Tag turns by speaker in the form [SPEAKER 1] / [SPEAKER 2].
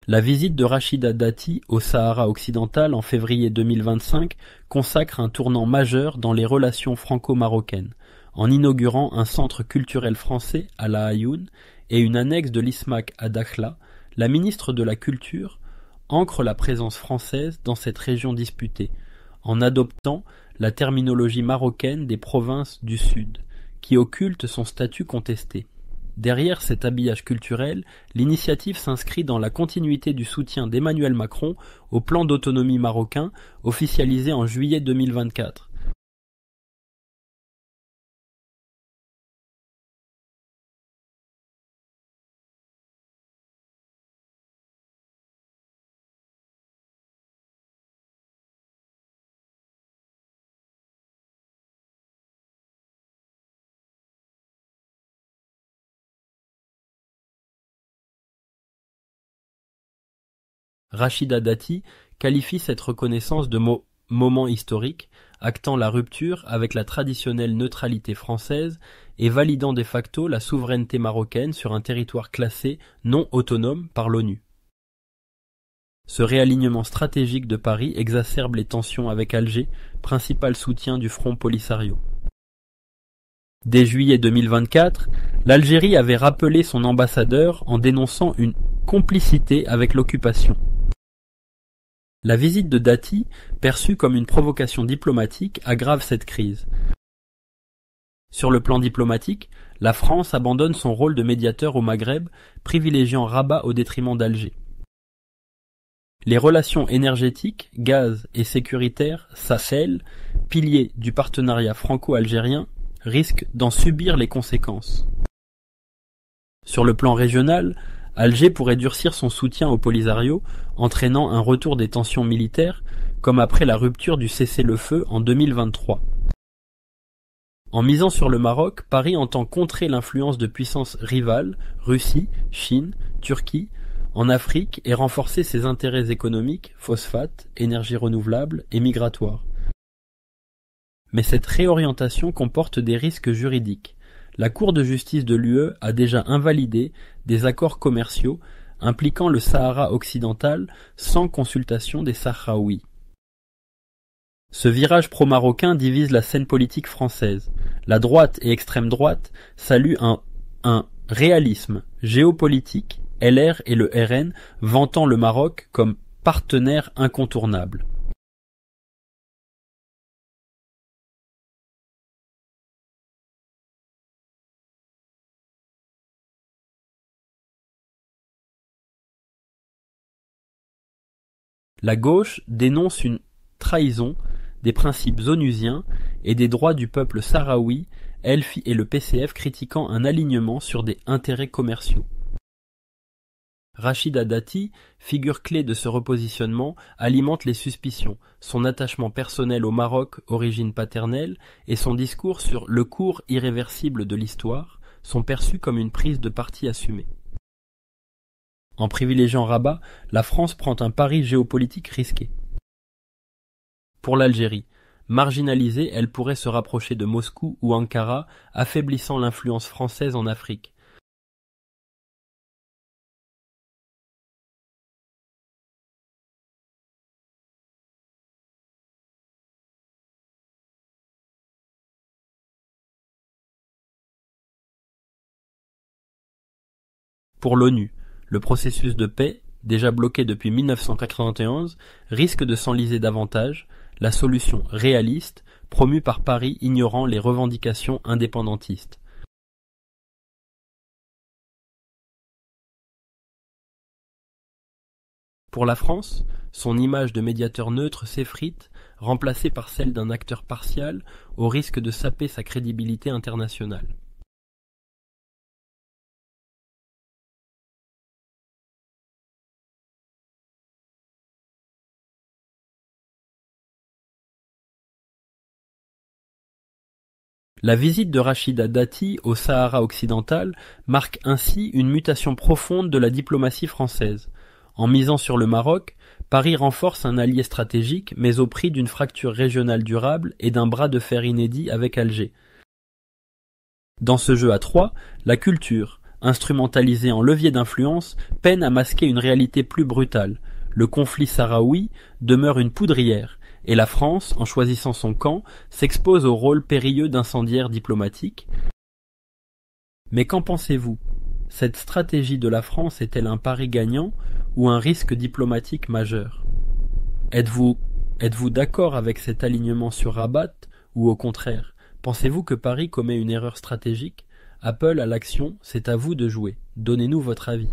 [SPEAKER 1] La visite de Rachida Dati au Sahara occidental en février 2025 consacre un tournant majeur dans les relations franco-marocaines, en inaugurant un centre culturel français à La Aïoun et une annexe de l'ISMAC à Dakhla. La ministre de la Culture ancre la présence française dans cette région disputée, en adoptant la terminologie marocaine des provinces du Sud, qui occulte son statut contesté. Derrière cet habillage culturel, l'initiative s'inscrit dans la continuité du soutien d'Emmanuel Macron au plan d'autonomie marocain officialisé en juillet 2024. Rachida Dati qualifie cette reconnaissance de moment historique, actant la rupture avec la traditionnelle neutralité française et validant de facto la souveraineté marocaine sur un territoire classé non autonome par l'ONU. Ce réalignement stratégique de Paris exacerbe les tensions avec Alger, principal soutien du Front Polisario. Dès juillet 2024, l'Algérie avait rappelé son ambassadeur en dénonçant une complicité avec l'occupation. La visite de Dati, perçue comme une provocation diplomatique, aggrave cette crise. Sur le plan diplomatique, la France abandonne son rôle de médiateur au Maghreb, privilégiant Rabat au détriment d'Alger. Les relations énergétiques, gaz et sécuritaires, Sahel, piliers du partenariat franco-algérien, risquent d'en subir les conséquences. Sur le plan régional, Alger pourrait durcir son soutien au Polisario, entraînant un retour des tensions militaires, comme après la rupture du cessez-le-feu en 2023. En misant sur le Maroc, Paris entend contrer l'influence de puissances rivales, Russie, Chine, Turquie, en Afrique et renforcer ses intérêts économiques, phosphates, énergies renouvelables et migratoires. Mais cette réorientation comporte des risques juridiques. La Cour de justice de l'UE a déjà invalidé des accords commerciaux impliquant le Sahara occidental sans consultation des Sahraouis. Ce virage pro-marocain divise la scène politique française. La droite et extrême droite saluent un réalisme géopolitique, LR et le RN vantant le Maroc comme partenaire incontournable. La gauche dénonce une trahison des principes onusiens et des droits du peuple sahraoui, Elfi et le PCF critiquant un alignement sur des intérêts commerciaux. Rachida Dati, figure clé de ce repositionnement, alimente les suspicions, son attachement personnel au Maroc, origine paternelle, et son discours sur le cours irréversible de l'histoire sont perçus comme une prise de parti assumée. En privilégiant Rabat, la France prend un pari géopolitique risqué. Pour l'Algérie, marginalisée, elle pourrait se rapprocher de Moscou ou Ankara, affaiblissant l'influence française en Afrique. Pour l'ONU, le processus de paix, déjà bloqué depuis 1991, risque de s'enliser davantage, la solution réaliste, promue par Paris ignorant les revendications indépendantistes. Pour la France, son image de médiateur neutre s'effrite, remplacée par celle d'un acteur partial, au risque de saper sa crédibilité internationale. La visite de Rachida Dati au Sahara occidental marque ainsi une mutation profonde de la diplomatie française. En misant sur le Maroc, Paris renforce un allié stratégique mais au prix d'une fracture régionale durable et d'un bras de fer inédit avec Alger. Dans ce jeu à trois, la culture, instrumentalisé en levier d'influence, peine à masquer une réalité plus brutale. Le conflit sahraoui demeure une poudrière, et la France, en choisissant son camp, s'expose au rôle périlleux d'incendiaire diplomatique. Mais qu'en pensez-vous? Cette stratégie de la France est-elle un pari gagnant ou un risque diplomatique majeur? Êtes-vous d'accord avec cet alignement sur Rabat ou au contraire? Pensez-vous que Paris commet une erreur stratégique? Appel à l'action, c'est à vous de jouer. Donnez-nous votre avis.